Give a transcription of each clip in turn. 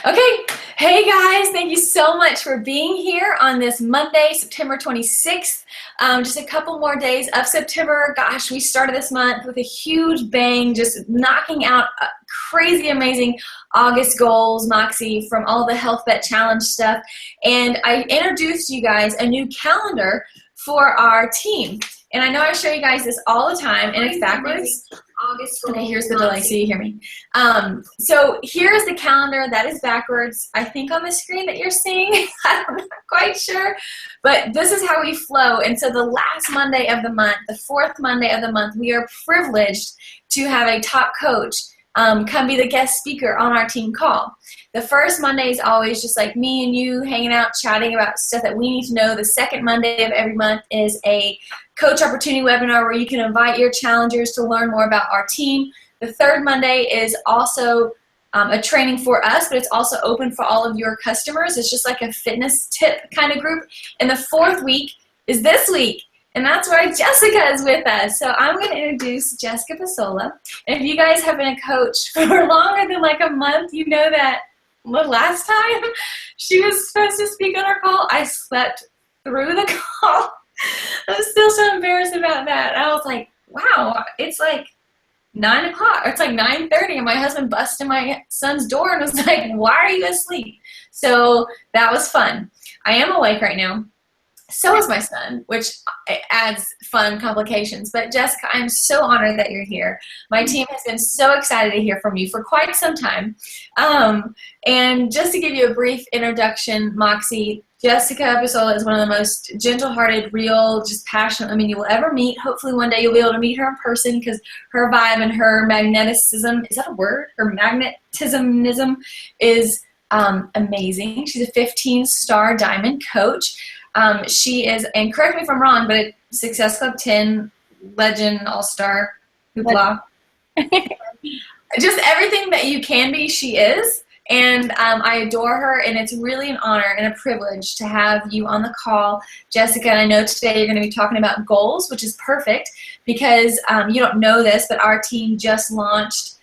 Okay, hey guys, thank you so much for being here on this Monday, September 26th. Just a couple more days of September. Gosh, we started this month with a huge bang, just knocking out crazy amazing August goals, Moxie, from all the Health Bet Challenge stuff. And I introduced you guys a new calendar for our team. And I know I show you guys this all the time, and it's backwards. Okay, here's the delay so you hear me. So here's the calendar that is backwards, I think on the screen that you're seeing. I'm not quite sure, but this is how we flow. And so the last Monday of the month, the fourth Monday of the month, we are privileged to have a top coach come be the guest speaker on our team call. The first Monday is always just like me and you hanging out, chatting about stuff that we need to know. The second Monday of every month is a coach opportunity webinar where you can invite your challengers to learn more about our team. The third Monday is also a training for us, but it's also open for all of your customers. It's just like a fitness tip kind of group. And the fourth week is this week. And that's why Jessica is with us. So I'm going to introduce Jessica Pesola. And if you guys have been a coach for longer than like a month, you know that the last time she was supposed to speak on our call, I slept through the call. I'm still so embarrassed about that. I was like, wow, it's like 9 o'clock. It's like 9:30, and my husband busted my son's door and was like, why are you asleep? So that was fun. I am awake right now. So is my son, which adds fun complications. But Jessica, I'm so honored that you're here. My team has been so excited to hear from you for quite some time. And just to give you a brief introduction, Moxie, Jessica Pesola is one of the most gentle-hearted, real, just passionate women you will ever meet. Hopefully one day you'll be able to meet her in person because her vibe and her magneticism, is that a word? Her magnetism is amazing. She's a 15-star diamond coach. She is, and correct me if I'm wrong, but Success Club 10 legend, all-star, hoopla. Just everything that you can be, she is. And I adore her, and it's really an honor and a privilege to have you on the call, Jessica. And I know today you're going to be talking about goals, which is perfect because you don't know this, but our team just launched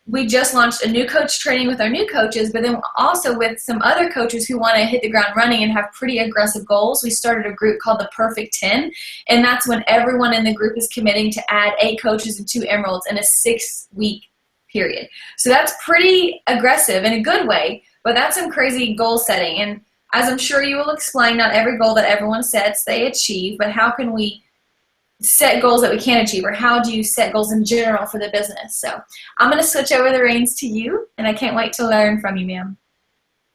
we just launched a new coach training with our new coaches, but then also with some other coaches who want to hit the ground running and have pretty aggressive goals. We started a group called the Perfect 10, and that's when everyone in the group is committing to add 8 coaches and 2 emeralds in a 6-week period. So that's pretty aggressive in a good way, but that's some crazy goal setting. And as I'm sure you will explain, not every goal that everyone sets they achieve, but how can we set goals that we can achieve, or how do you set goals in general for the business? So I'm going to switch over the reins to you, and I can't wait to learn from you, ma'am.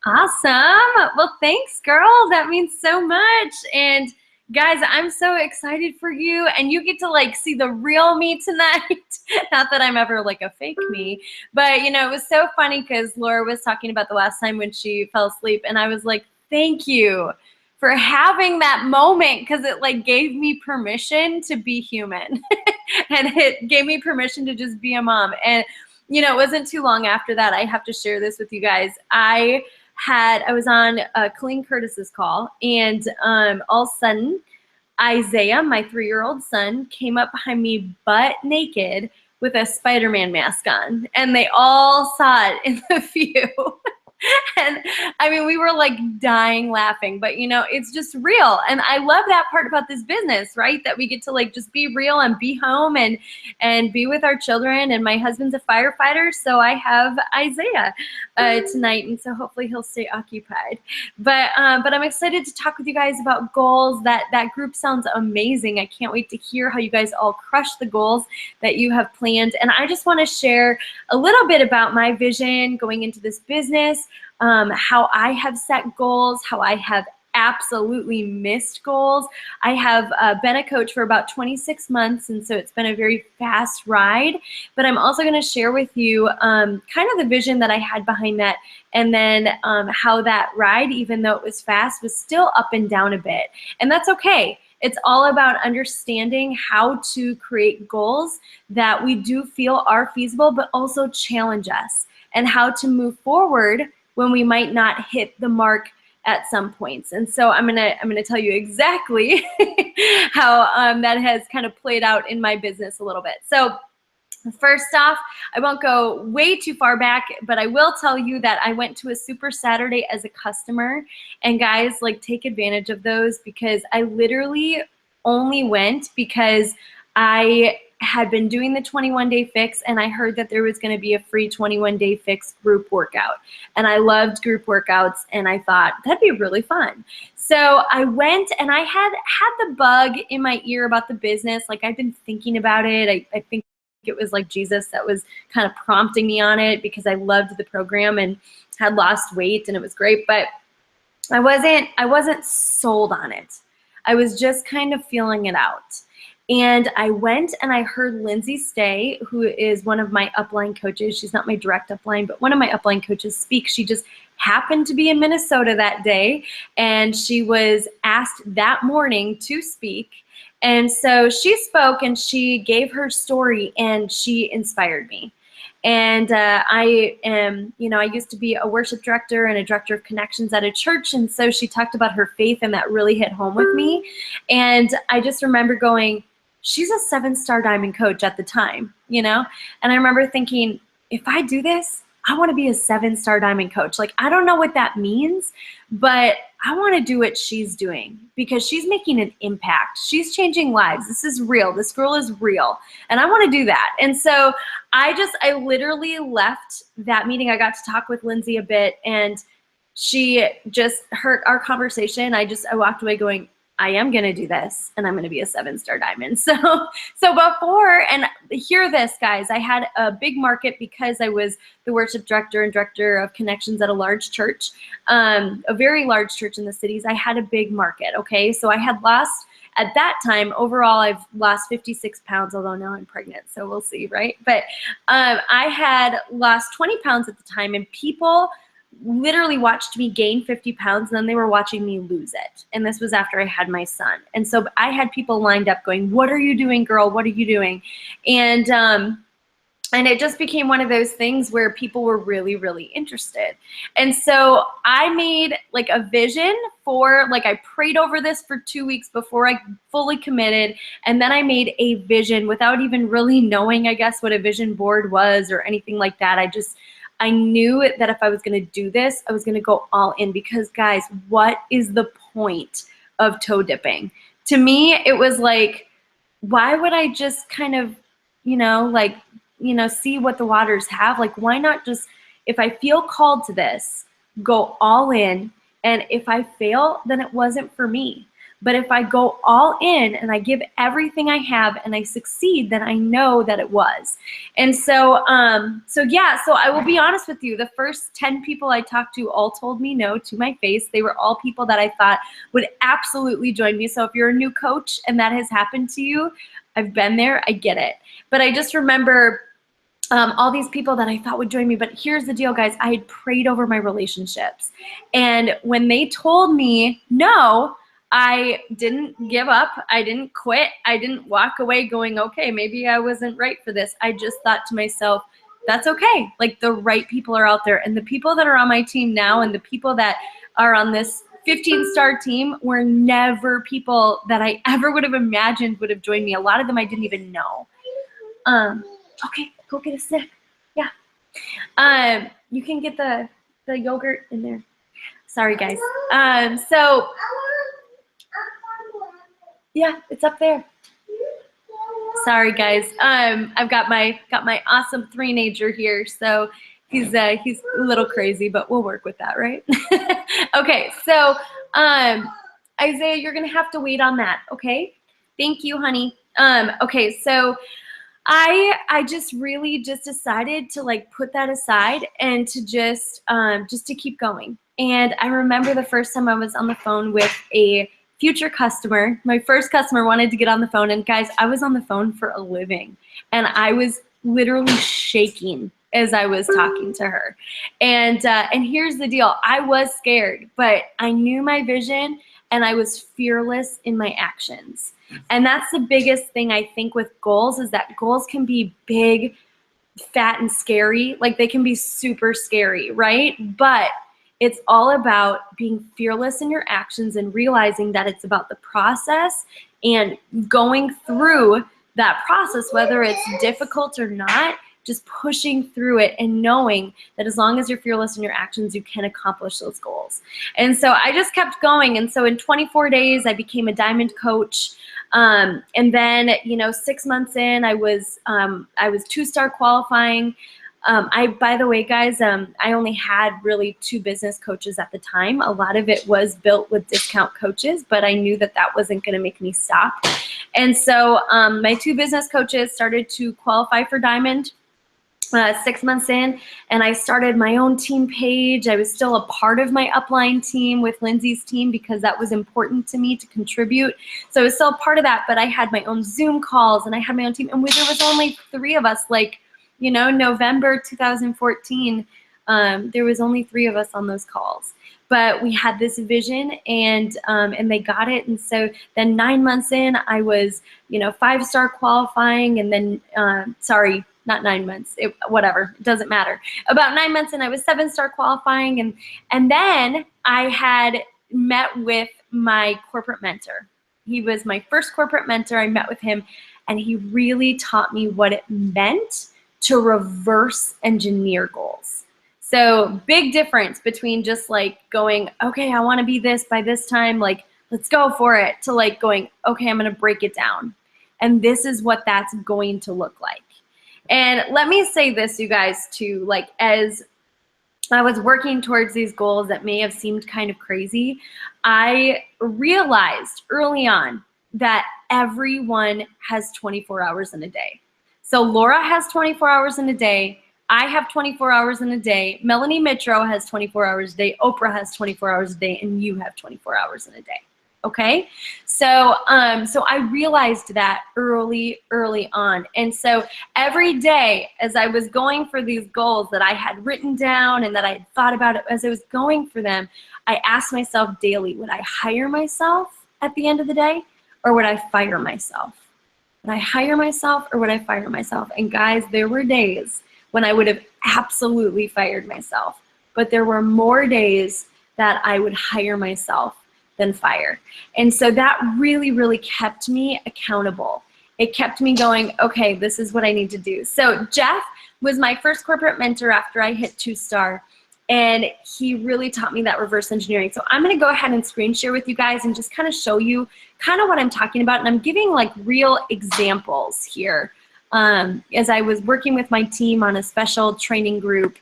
Awesome. Well, thanks, girl. That means so much. And guys, I'm so excited for you, and you get to like see the real me tonight. Not that I'm ever like a fake me, but you know, it was so funny because Laura was talking about the last time when she fell asleep, and I was like, thank you for having that moment, because it like gave me permission to be human and it gave me permission to just be a mom. And you know, it wasn't too long after that, I have to share this with you guys. I was on Colleen Curtis's call, and all of a sudden Isaiah, my 3-year-old son, came up behind me butt naked with a Spider-Man mask on, and they all saw it in the view. And I mean, we were like dying laughing, but you know, it's just real. And I love that part about this business, right? That we get to like just be real and be home and be with our children. And my husband's a firefighter, so I have Isaiah tonight, and so hopefully he'll stay occupied. But I'm excited to talk with you guys about goals. That group sounds amazing. I can't wait to hear how you guys all crush the goals that you have planned. And I just want to share a little bit about my vision going into this business. How I have set goals, how I have absolutely missed goals. I have been a coach for about 26 months, and so it's been a very fast ride. But I'm also going to share with you kind of the vision that I had behind that, and then how that ride, even though it was fast, was still up and down a bit. And that's okay. It's all about understanding how to create goals that we do feel are feasible, but also challenge us, and how to move forward when we might not hit the mark at some points. And so I'm gonna tell you exactly how that has kind of played out in my business a little bit. So First off, I won't go way too far back, but I will tell you that I went to a Super Saturday as a customer. And guys, like, take advantage of those, because I literally only went because I had been doing the 21-day fix, and I heard that there was going to be a free 21-day fix group workout. And I loved group workouts, and I thought that'd be really fun. So I went, and I had the bug in my ear about the business. Like, I've been thinking about it. I think it was like Jesus that was kind of prompting me on it, because I loved the program and had lost weight, and it was great, but I wasn't sold on it. I was just kind of feeling it out. And I went and I heard Lindsay Stay, who is one of my upline coaches. She's not my direct upline, but one of my upline coaches, speak. She just happened to be in Minnesota that day, and she was asked that morning to speak. And so she spoke, and she gave her story, and she inspired me. And I used to be a worship director and a director of connections at a church. And so she talked about her faith, and that really hit home with me. And I just remember going, she's a 7-star diamond coach at the time, And I remember thinking, if I do this, I want to be a 7-star diamond coach. Like, I don't know what that means, but I want to do what she's doing, because she's making an impact. She's changing lives. This is real. This girl is real. And I want to do that. And so I literally left that meeting. I got to talk with Lindsay a bit, and she just heard our conversation. I walked away going, I am going to do this, and I'm going to be a 7-star diamond. So before, and hear this, guys, I had a big market because I was the worship director and director of connections at a large church, a very large church in the cities. I had a big market, okay? So I had lost, at that time, overall, I've lost 56 pounds, although now I'm pregnant, so we'll see, right? But I had lost 20 pounds at the time, and people literally watched me gain 50 pounds, and then they were watching me lose it. And this was after I had my son. And so I had people lined up going, what are you doing, girl? What are you doing? And it just became one of those things where people were really, really interested. And so I made like a vision for, like, I prayed over this for 2 weeks before I fully committed. And then I made a vision without even really knowing, I guess, what a vision board was or anything like that. I knew that if I was going to do this, I was going to go all in, because, guys, what is the point of toe dipping? To me, it was like, why would I just kind of, see what the waters have? Like, why not just, if I feel called to this, go all in, and if I fail, then it wasn't for me. But if I go all in and I give everything I have and I succeed, then I know that it was. And so I will be honest with you. The first 10 people I talked to all told me no to my face. They were all people that I thought would absolutely join me. So if you're a new coach and that has happened to you, I've been there, I get it. But I just remember all these people that I thought would join me. But here's the deal, guys. I had prayed over my relationships. And when they told me no, I didn't give up. I didn't quit. I didn't walk away going, okay, maybe I wasn't right for this. I just thought to myself, that's okay. Like, the right people are out there. And the people that are on my team now, and the people that are on this 15-star team, were never people that I ever would have imagined would have joined me. A lot of them I didn't even know. Okay, go get a snack. Yeah. You can get the yogurt in there. Sorry, guys. Yeah, it's up there. Sorry, guys. I've got my awesome 3-nager here, so he's a little crazy, but we'll work with that, right? Okay, so Isaiah, you're gonna have to wait on that, okay? Thank you, honey. Okay, so I just really just decided to, like, put that aside and to just to keep going. And I remember the first time I was on the phone with a future customer. My first customer wanted to get on the phone, and guys, I was on the phone for a living, and I was literally shaking as I was talking to her. And here's the deal. I was scared, but I knew my vision, and I was fearless in my actions. And that's the biggest thing, I think, with goals, is that goals can be big, fat, and scary. Like, they can be super scary, right? But it's all about being fearless in your actions and realizing that it's about the process and going through that process, whether it's difficult or not, just pushing through it and knowing that as long as you're fearless in your actions, you can accomplish those goals. And so I just kept going. And so in 24 days, I became a diamond coach. And then, 6 months in, I was 2-star qualifying. By the way, guys, I only had really 2 business coaches at the time. A lot of it was built with discount coaches, but I knew that that wasn't going to make me stop. And so my 2 business coaches started to qualify for diamond 6 months in, and I started my own team page. I was still a part of my upline team with Lindsay's team because that was important to me to contribute. So I was still a part of that, but I had my own Zoom calls and I had my own team, and there was only 3 of us, November 2014, there was only 3 of us on those calls. But we had this vision, and they got it. And so then 9 months in, I was, 5-star qualifying, and then, sorry, not 9 months, whatever, it doesn't matter. About 9 months in, I was 7-star qualifying, and then I had met with my corporate mentor. He was my first corporate mentor. I met with him, and he really taught me what it meant to reverse engineer goals. So big difference between just going, okay, I want to be this by this time, let's go for it, to going, okay, I'm going to break it down. And this is what that's going to look like. And let me say this, you guys, too, as I was working towards these goals that may have seemed kind of crazy, I realized early on that everyone has 24 hours in a day. So Laura has 24 hours in a day. I have 24 hours in a day. Melanie Mitro has 24 hours a day. Oprah has 24 hours a day, and you have 24 hours in a day. Okay, so I realized that early on, and so every day as I was going for these goals that I had written down and that I had thought about it as I was going for them, I asked myself daily: would I hire myself at the end of the day, or would I fire myself? Would I hire myself, or would I fire myself? And guys, there were days when I would have absolutely fired myself, but there were more days that I would hire myself than fire. And so that really kept me accountable. It kept me going, okay, this is what I need to do. So Jeff was my first corporate mentor after I hit 2-star, and he really taught me that reverse engineering. So I'm gonna go ahead and screen share with you guys and just kind of show you kind of what I'm talking about. And I'm giving real examples here. As I was working with my team on a special training group,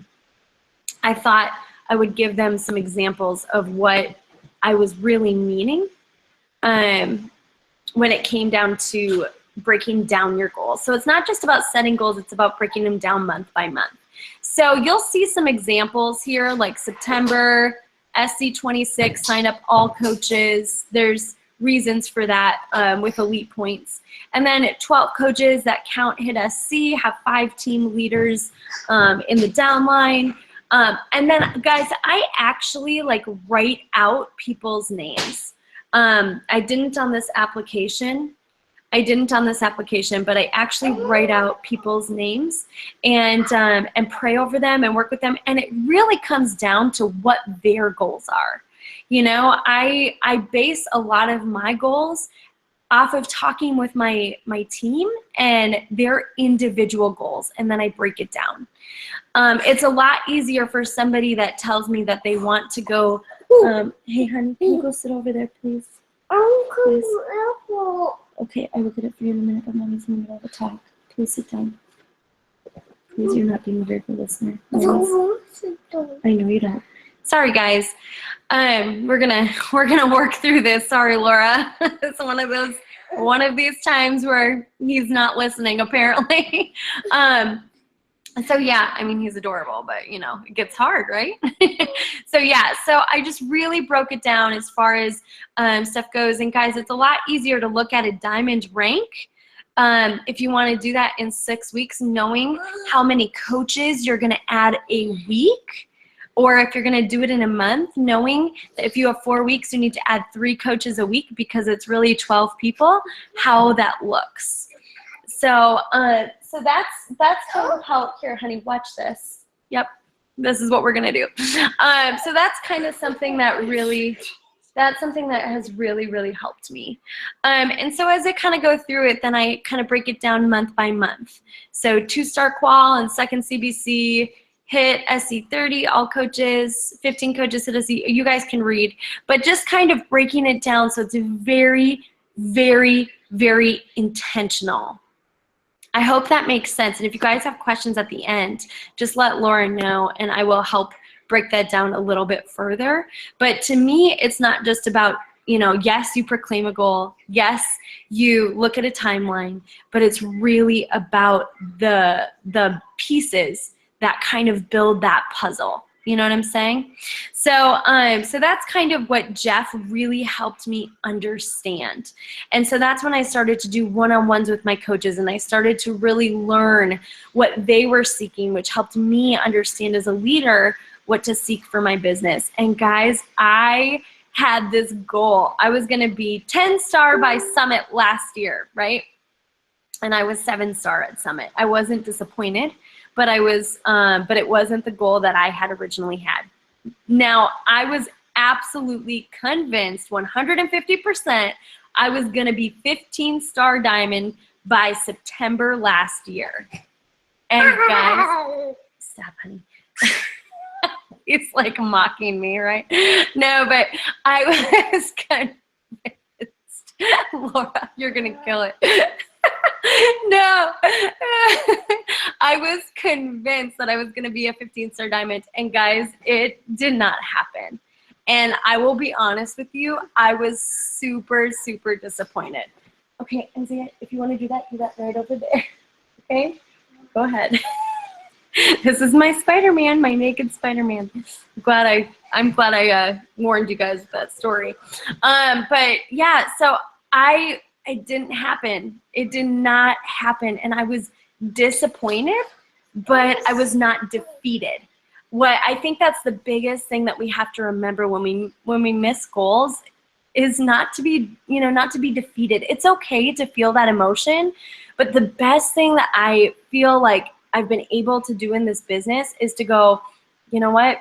I thought I would give them some examples of what I was really meaning when it came down to breaking down your goals. So it's not just about setting goals, it's about breaking them down month by month. So you'll see some examples here, like September, SC26, sign up all coaches. There's reasons for that with elite points. And then 12 coaches that count hit SC, have 5 team leaders in the downline. And then, guys, I actually write out people's names. I didn't on this application. But I actually write out people's names and pray over them and work with them. And it really comes down to what their goals are. I base a lot of my goals off of talking with my team and their individual goals, and then I break it down. It's a lot easier for somebody that tells me that they want to go, hey honey, can you go sit over there, please? Please. Okay, I will get it for you in a minute, but mommy's in the middle of a talk. Please sit down. Please, you're not being a very good listener. I know you don't. Sorry, guys. We're gonna work through this. Sorry, Laura. It's one of these times where he's not listening, apparently. So yeah, I mean, he's adorable, but it gets hard, right? So yeah, so I just really broke it down as far as stuff goes. And guys, it's a lot easier to look at a diamond rank if you want to do that in 6 weeks, knowing how many coaches you're gonna add a week. Or if you're going to do it in a month, knowing that if you have 4 weeks, you need to add 3 coaches a week because it's really 12 people, how that looks. So so that's kind of how, here, honey, watch this. Yep, this is what we're going to do. So that's kind of something that really, that's something that has really, really helped me. And so as I kind of go through it, then I kind of break it down month by month. So 2-star qual and second CBC, hit SC30, all coaches, 15 coaches hit SC. You guys can read, but just kind of breaking it down so it's very, very, very intentional. I hope that makes sense. And if you guys have questions at the end, just let Lauren know and I will help break that down a little bit further. But to me, it's not just about, you know, yes, you proclaim a goal. Yes, you look at a timeline, but it's really about the pieces that kind of build that puzzle. You know what I'm saying? So, so that's kind of what Jeff really helped me understand. And so that's when I started to do one-on-ones with my coaches, and I started to really learn what they were seeking, which helped me understand as a leader what to seek for my business. And guys, I had this goal. I was gonna be 10-star by Summit last year, right? And I was 7-star at Summit. I wasn't disappointed, but I was, but it wasn't the goal that I had originally had. Now, I was absolutely convinced, 150%, I was gonna be 15-star diamond by September last year. And guys, stop, honey. He's like mocking me, right? No, but I was convinced. Laura, you're gonna kill it. No, I was convinced that I was gonna be a 15-star diamond, and guys, it did not happen. And I will be honest with you, I was super, super disappointed. Okay, Isaiah, if you wanna do that right over there. Okay, go ahead. This is my Spider-Man, my naked Spider-Man. I'm glad I warned you guys of that story. But yeah, so it didn't happen. It did not happen, and I was disappointed, but I was not defeated. What I think that's the biggest thing that we have to remember when we miss goals is not to be, you know, not to be defeated. It's okay to feel that emotion, but the best thing that I feel like I've been able to do in this business is to go, you know what?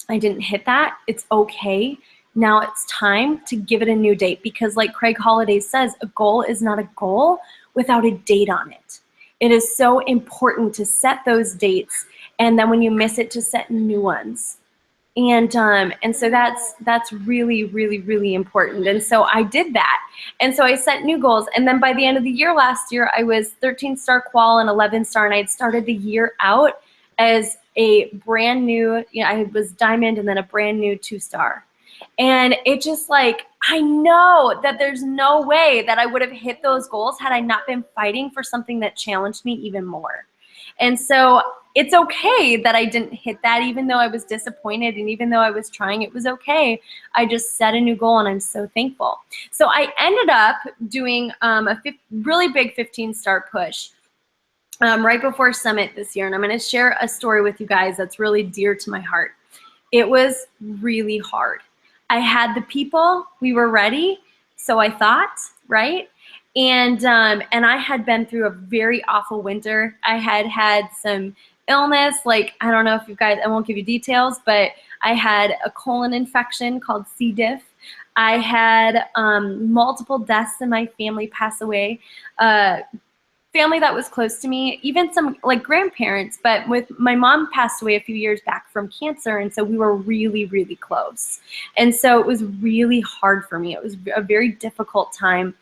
I didn't hit that. It's okay. Now it's time to give it a new date, because like Craig Holiday says, a goal is not a goal without a date on it. It is so important to set those dates, and then when you miss it, to set new ones. And so that's really, really, really important. And so I did that. And so I set new goals. And then by the end of the year last year, I was 13-star qual and 11-star, and I'd started the year out as a brand new, you know, I was diamond and then a brand new 2-star. And it just like, I know that there's no way that I would have hit those goals had I not been fighting for something that challenged me even more. And so it's okay that I didn't hit that, even though I was disappointed and even though I was trying, it was okay. I just set a new goal, and I'm so thankful. So I ended up doing a really big 15-star push right before Summit this year, and I'm going to share a story with you guys that's really dear to my heart. It was really hard. I had the people, we were ready, so I thought, right? And I had been through a very awful winter. I had some illness, like, I don't know if you guys, I won't give you details, but I had a colon infection called C. diff. I had multiple deaths in my family pass away. Family that was close to me, even some like grandparents, but with my mom passed away a few years back from cancer, and so we were really, really close. And so it was really hard for me. It was a very difficult time.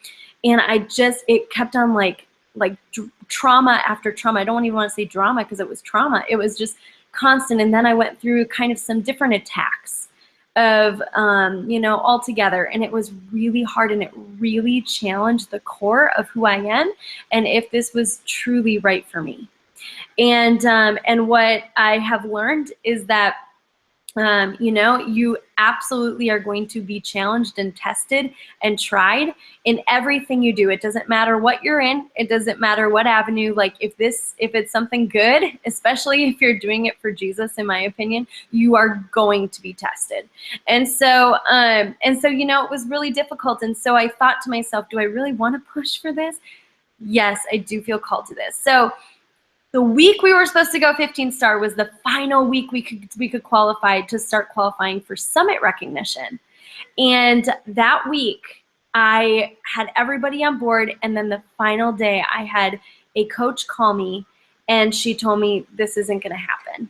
And it kept on like trauma after trauma. I don't even want to say drama because it was trauma. It was just constant. And then I went through kind of some different attacks of, you know, all together. And it was really hard, and it really challenged the core of who I am and if this was truly right for me. And what I have learned is that, you know, you absolutely are going to be challenged and tested and tried in everything you do. It doesn't matter what you're in. It doesn't matter what avenue. Like if it's something good, especially if you're doing it for Jesus, in my opinion, you are going to be tested. And so, you know, it was really difficult. And so I thought to myself, do I really want to push for this? Yes, I do feel called to this. So the week we were supposed to go 15-star was the final week we could qualify to start qualifying for Summit recognition. And that week, I had everybody on board, and then the final day, I had a coach call me, and she told me this isn't going to happen.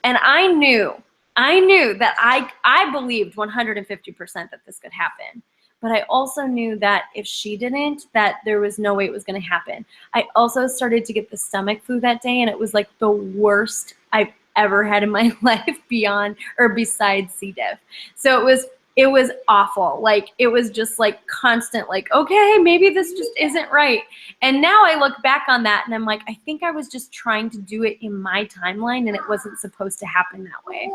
And I knew that I believed 150% that this could happen. But I also knew that if she didn't, that there was no way it was going to happen. I also started to get the stomach flu that day, and it was like the worst I've ever had in my life besides C. diff. So it was awful. Like, it was just like constant, like, okay, maybe this just isn't right. And now I look back on that and I'm like, I think I was just trying to do it in my timeline, and it wasn't supposed to happen that way.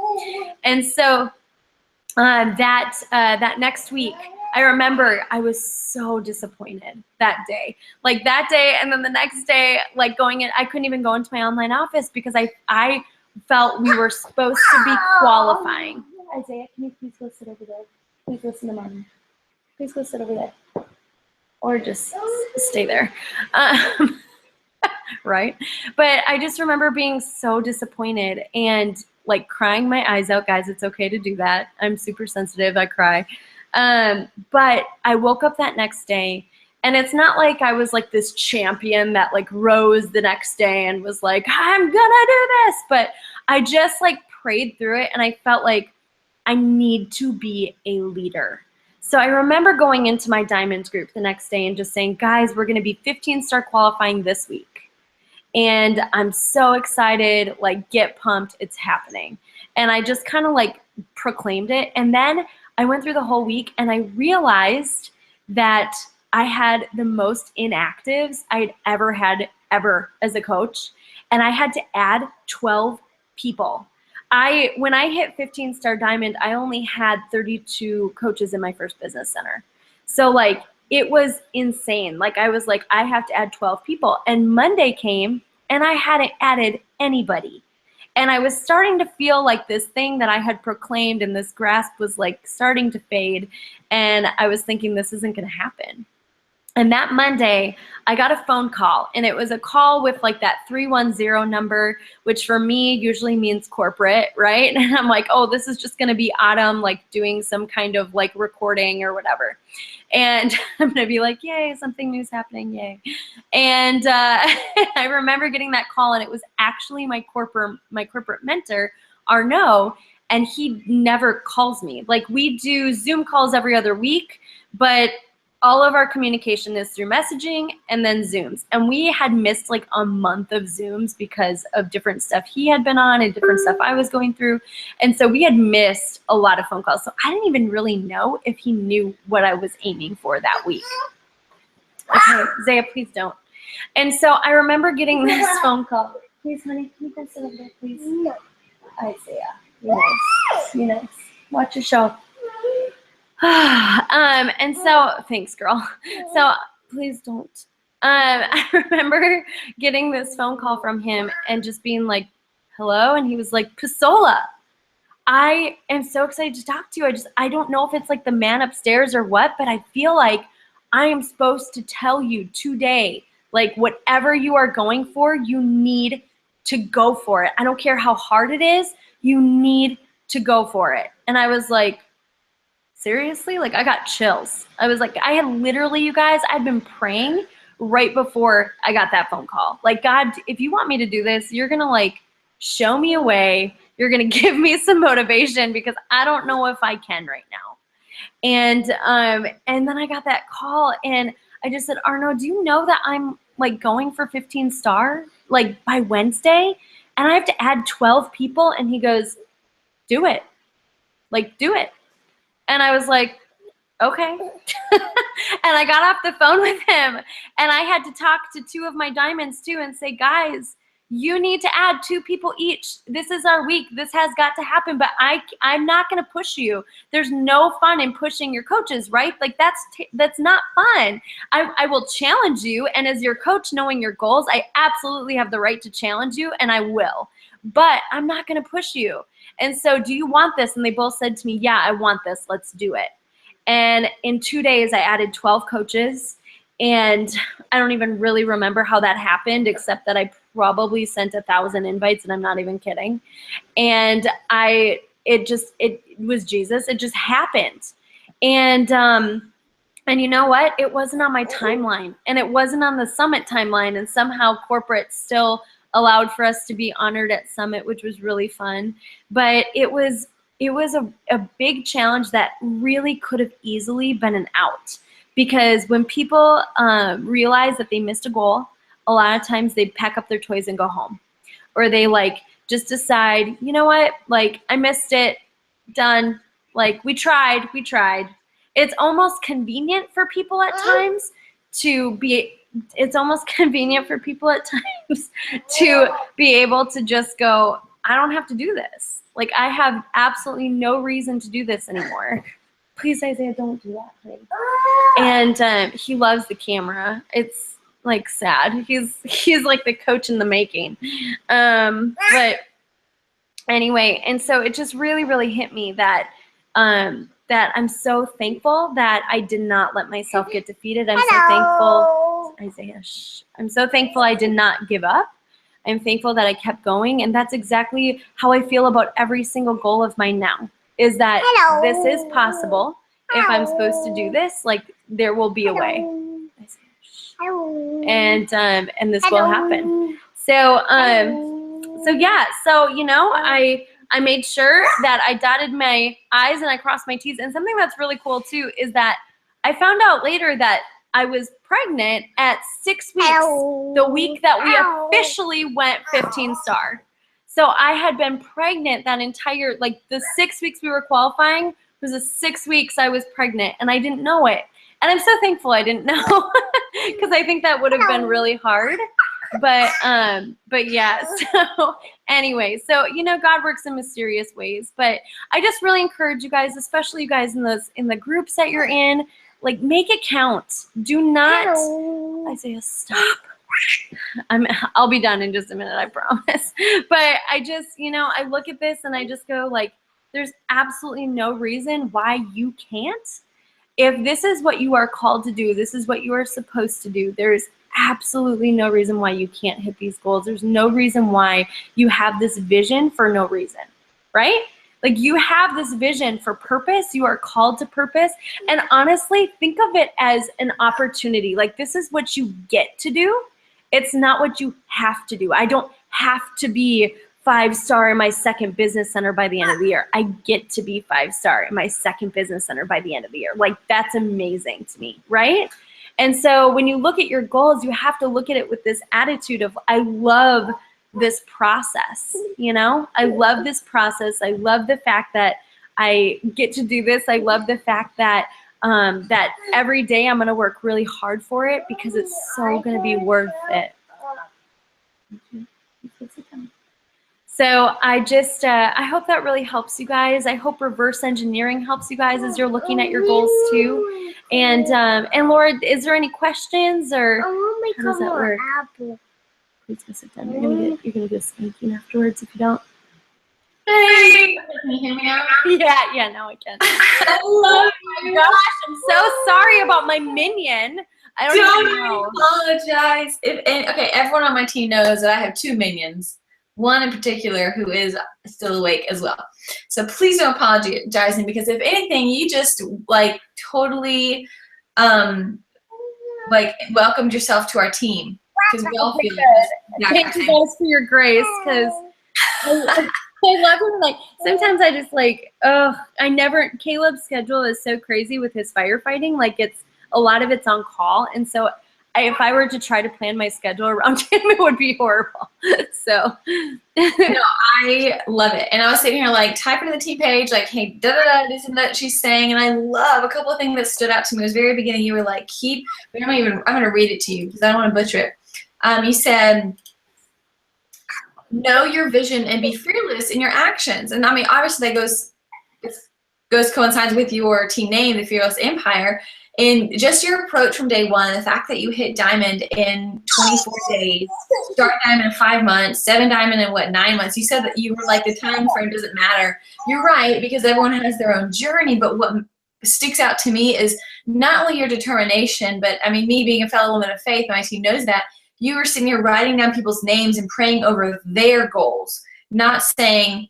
And so that next week, I remember I was so disappointed that day. Like, that day, and then the next day, like, going in, I couldn't even go into my online office because I felt we were supposed to be qualifying. Isaiah, can you please go sit over there? Please listen to Mommy. Please go sit over there. Or just stay there. Right? But I just remember being so disappointed and like crying my eyes out. Guys, it's okay to do that. I'm super sensitive. I cry. But I woke up that next day, and it's not like I was like this champion that like rose the next day and was like, I'm gonna do this. But I just like prayed through it, and I felt like I need to be a leader. So I remember going into my diamonds group the next day and just saying, guys, we're gonna be 15-star qualifying this week. And I'm so excited, like, get pumped, it's happening. And I just kind of like proclaimed it. And then I went through the whole week, and I realized that I had the most inactives I'd ever had as a coach. And I had to add 12 people. When I hit 15-star diamond, I only had 32 coaches in my first business center. So like, it was insane. Like, I was like, I have to add 12 people. And Monday came, and I hadn't added anybody. And I was starting to feel like this thing that I had proclaimed, and this grasp was like starting to fade. And I was thinking, this isn't going to happen. And that Monday, I got a phone call, and it was a call with like that 310 number, which for me usually means corporate, right? And I'm like, oh, this is just going to be Autumn, like doing some kind of like recording or whatever. And I'm going to be like, yay, something new's happening, yay. And I remember getting that call, and it was actually my corporate mentor, Arnaud, and he never calls me. Like, we do Zoom calls every other week, but all of our communication is through messaging and then Zooms. And we had missed like a month of Zooms because of different stuff he had been on and different stuff I was going through. And so we had missed a lot of phone calls. So I didn't even really know if he knew what I was aiming for that week. Okay, Zaya, please don't. And so I remember getting this phone call. Please, honey, can you go sit over there, please? No. Isaiah, you're nice. You're nice. Watch your show. And so, thanks, girl. So please don't. I remember getting this phone call from him and just being like, hello. And he was like, Pesola, I am so excited to talk to you. I don't know if it's like the man upstairs or what, but I feel like I am supposed to tell you today, like, whatever you are going for, you need to go for it. I don't care how hard it is. You need to go for it. And I was like, seriously? Like, I got chills. I was like, I had literally, you guys, I'd been praying right before I got that phone call. Like, God, if you want me to do this, you're going to like show me a way. You're going to give me some motivation, because I don't know if I can right now. And then I got that call, and I just said, Arnaud, do you know that I'm like going for 15-star like by Wednesday, and I have to add 12 people? And he goes, do it. Like, do it. And I was like, okay. And I got off the phone with him, and I had to talk to 2 of my diamonds too and say, guys, you need to add 2 people each. This is our week. This has got to happen, but I'm not going to push you. There's no fun in pushing your coaches, right? Like, that's not fun. I will challenge you, and as your coach, knowing your goals, I absolutely have the right to challenge you, and I will. But I'm not going to push you. And so, do you want this? And they both said to me, yeah, I want this. Let's do it. And in 2 days, I added 12 coaches. And I don't even really remember how that happened, except that I probably sent 1,000 invites, and I'm not even kidding. And it was Jesus. It just happened. And you know what? It wasn't on my timeline, and it wasn't on the Summit timeline, and somehow corporate still allowed for us to be honored at Summit, which was really fun. But it was a big challenge that really could have easily been an out, because when people realize that they missed a goal, a lot of times they pack up their toys and go home, or they like just decide, you know what, like I missed it, done. Like we tried. It's almost convenient for people at times to be, it's almost convenient for people at times to be able to just go, I don't have to do this. Like I have absolutely no reason to do this anymore. Please, Isaiah, don't do that, honey. And he loves the camera. It's like sad. He's like the coach in the making. But anyway, and so it just really, really hit me that that I'm so thankful that I did not let myself get defeated. I'm so thankful, Isaiah, I'm so thankful I did not give up. I'm thankful that I kept going, and that's exactly how I feel about every single goal of mine now, is that this is possible. If I'm supposed to do this, like there will be a way. And this will happen. So yeah, so you know, I made sure that I dotted my I's and I crossed my T's. And something that's really cool too is that I found out later that I was pregnant at 6 weeks, the week that we officially went 15-star. So I had been pregnant that entire, like the 6 weeks we were qualifying was the 6 weeks I was pregnant, and I didn't know it. And I'm so thankful I didn't know, because I think that would have been really hard. But yeah, so anyway, so, you know, God works in mysterious ways, but I just really encourage you guys, especially you guys in the groups that you're in, like make it count. Do not, Isaiah, stop. I'll be done in just a minute, I promise. But I just, you know, I look at this and I just go like, there's absolutely no reason why you can't. If this is what you are called to do, this is what you are supposed to do, there's absolutely no reason why you can't hit these goals. There's no reason why you have this vision for no reason, right? Like you have this vision for purpose. You are called to purpose. And honestly, think of it as an opportunity. Like this is what you get to do. It's not what you have to do. I don't have to be 5-star in my second business center by the end of the year. I get to be 5-star in my second business center by the end of the year. Like that's amazing to me, right? And so when you look at your goals, you have to look at it with this attitude of, I love this process, you know? I love this process. I love the fact that I get to do this. I love the fact that that every day I'm going to work really hard for it, because it's so going to be worth it. So I just, I hope that really helps you guys. I hope reverse engineering helps you guys as you're looking at your goals too. And Laura, is there any questions, or how does that work? Please go sit down. You're gonna get a spanking afterwards if you don't. Hey, can you hear me now? Yeah, now I can. Oh my gosh, I'm so sorry about my minion. I don't even know. Apologize. Okay, everyone on my team knows that I have 2 minions. One in particular who is still awake as well. So please don't apologize, because if anything, you just like totally like welcomed yourself to our team, because we all feel it. Thank you guys for your grace, because I love him. Like sometimes I just like, Caleb's schedule is so crazy with his firefighting. Like a lot of it's on call, and so if I were to try to plan my schedule around him, it would be horrible. So, no, I love it. And I was sitting here like typing to the team page, like, hey, this and that she's saying. And I love a couple of things that stood out to me. It was very beginning. You were like, I'm going to read it to you because I don't want to butcher it. You said, know your vision and be fearless in your actions. And I mean, obviously that coincides with your team name, the Fearless Empire. And just your approach from day one, the fact that you hit diamond in 24 days, start diamond in 5 months, 7 diamond in 9 months. You said that you were like, the time frame doesn't matter. You're right, because everyone has their own journey. But what sticks out to me is not only your determination, but I mean, me being a fellow woman of faith, my team knows that, you were sitting here writing down people's names and praying over their goals, not saying,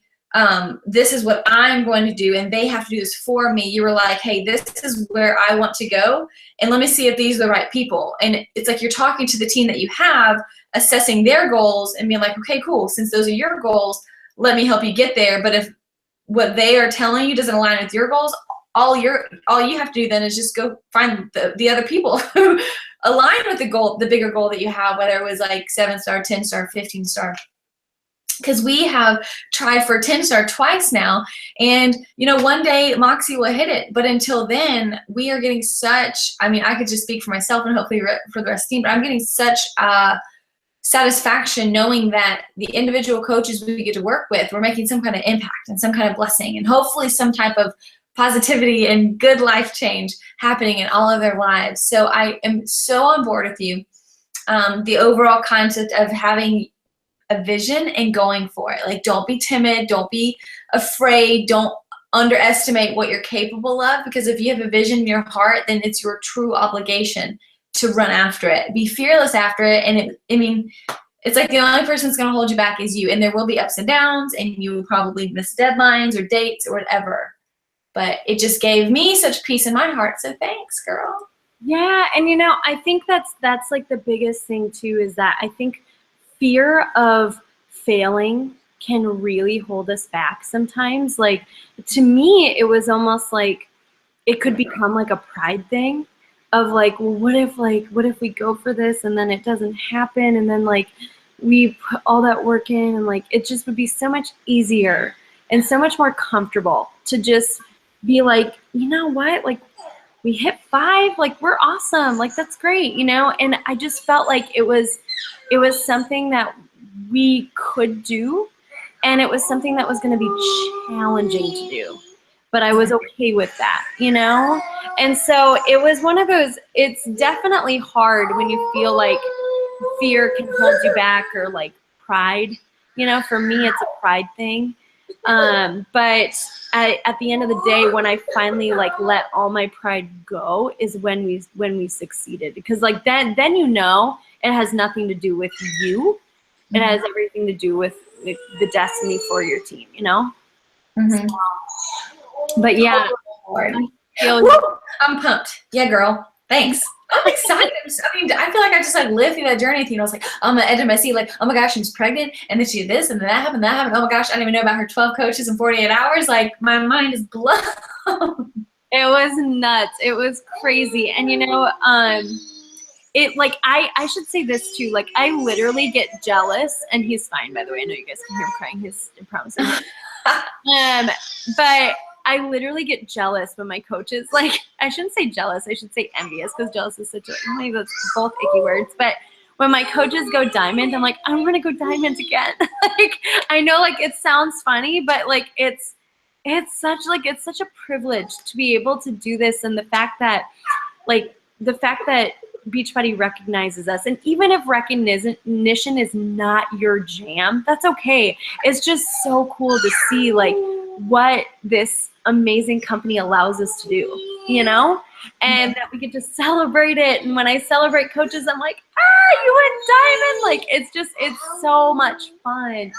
this is what I'm going to do, and they have to do this for me. You were like, hey, this is where I want to go, and let me see if these are the right people. And it's like you're talking to the team that you have, assessing their goals and being like, okay, cool, since those are your goals, let me help you get there. But if what they are telling you doesn't align with your goals, all you have to do then is just go find the other people who align with the goal, the bigger goal that you have, whether it was like 7-star, 10-star, 15-star. Because we have tried for 10-star twice now, and one day Moxie will hit it, but until then we are getting such, I mean, I could just speak for myself and hopefully for the rest of the team, but I'm getting such satisfaction knowing that the individual coaches we get to work with, we're making some kind of impact and some kind of blessing and hopefully some type of positivity and good life change happening in all of their lives. So I am so on board with you. The overall concept of having a vision and going for it. Like, don't be timid, don't be afraid, don't underestimate what you're capable of, because if you have a vision in your heart, then it's your true obligation to run after it. Be fearless after it. And it's like the only person that's going to hold you back is you. And there will be ups and downs, and you will probably miss deadlines or dates or whatever. But it just gave me such peace in my heart. So thanks, girl. Yeah, and I think that's like the biggest thing too, is that I think fear of failing can really hold us back sometimes. Like, to me, it was almost like it could become like a pride thing of like, well, what if we go for this and then it doesn't happen, and then like we put all that work in, and like it just would be so much easier and so much more comfortable to just be like, you know what, like we hit 5, like we're awesome, like that's great, and I just felt like it was something that we could do, and it was something that was going to be challenging to do, but I was okay with that, and so it was one of those, it's definitely hard when you feel like fear can hold you back, or like pride, for me it's a pride thing. But at the end of the day, when I finally like let all my pride go, is when we succeeded, because like then it has nothing to do with you. It has everything to do with the destiny for your team, Mm-hmm. But yeah, I'm pumped. Yeah, girl. Thanks. I'm excited. I feel like I just like lived through that journey with you. I was like, I'm on the edge of my seat, like, oh my gosh, she's pregnant, and then she did this, and then that happened, Oh my gosh, I didn't even know about her 12 coaches in 48 hours. Like, my mind is blown. It was nuts. It was crazy. And it like I should say this too. Like, I literally get jealous, and he's fine, by the way. I know you guys can hear him crying. He's promising. But I literally get jealous when my coaches, like, I shouldn't say jealous, I should say envious, because jealous is such a, like, that's both icky words. But when my coaches go diamond, I'm like, I'm gonna go diamond again. Like, I know, like, it sounds funny, but like it's such a privilege to be able to do this, and the fact that Beachbody recognizes us, and even if recognition is not your jam, that's okay. It's just so cool to see like what this amazing company allows us to do, and that we get to celebrate it. And when I celebrate coaches, I'm like, you went diamond. Like, it's so much fun.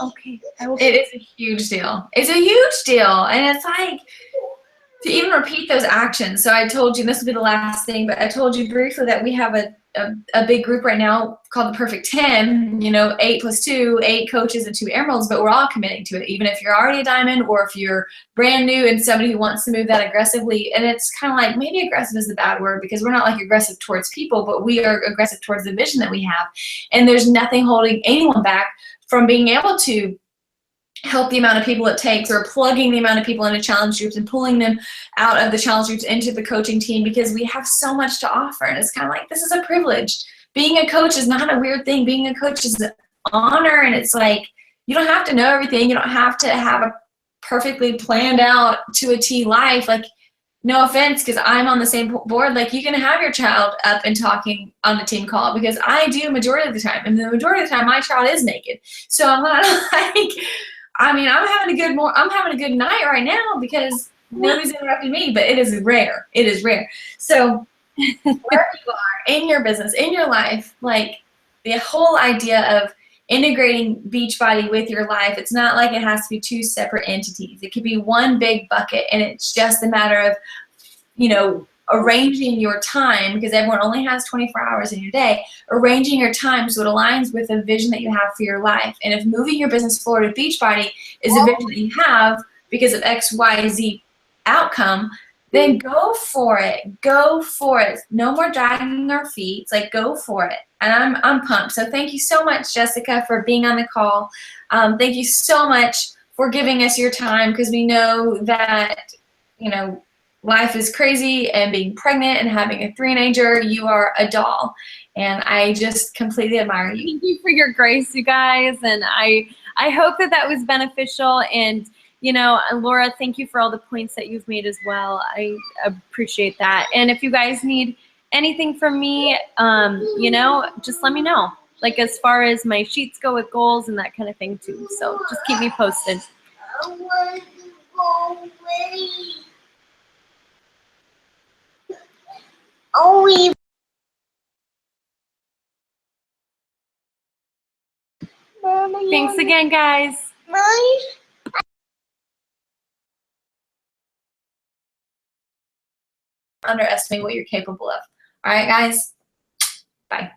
Okay. It is a huge deal. It's a huge deal. And it's like, to even repeat those actions. So I told you, and this will be the last thing, but I told you briefly that we have a big group right now called the Perfect 10, 8 + 2, 8 coaches and 2 emeralds, but we're all committing to it, even if you're already a diamond or if you're brand new and somebody who wants to move that aggressively. And it's kind of like, maybe aggressive is the bad word, because we're not like aggressive towards people, but we are aggressive towards the vision that we have. And there's nothing holding anyone back from being able to help the amount of people it takes, or plugging the amount of people into challenge groups and pulling them out of the challenge groups into the coaching team, because we have so much to offer. And it's kind of like, this is a privilege. Being a coach is not a weird thing. Being a coach is an honor. And it's like, you don't have to know everything. You don't have to have a perfectly planned out to a T life. Like, no offense, because I'm on the same board. Like, you can have your child up and talking on the team call, because I do majority of the time. And the majority of the time, my child is naked. So I'm not like, I'm having a good night right now because nobody's interrupting me, but it is rare. It is rare. So wherever you are in your business, in your life, like, the whole idea of integrating Beachbody with your life. It's not like it has to be two separate entities. It could be one big bucket, and it's just a matter of, you know, arranging your time, because everyone only has 24 hours in your day, arranging your time so it aligns with the vision that you have for your life. And if moving your business forward with Beachbody is a vision that you have because of X, Y, Z outcome, then go for it. Go for it. No more dragging our feet. It's like, go for it. And I'm pumped. So thank you so much, Jessica, for being on the call. Thank you so much for giving us your time, because we know that, you know, life is crazy, and being pregnant and having a teenager, you are a doll. And I just completely admire you. Thank you for your grace, you guys. And I hope that that was beneficial. And, you know, Laura, thank you for all the points that you've made as well. I appreciate that. And if you guys need anything from me, you know, just let me know. Like as far as my sheets go with goals and that kind of thing too. So just keep me posted. Thanks again, guys. Underestimate what you're capable of. All right, guys. Bye.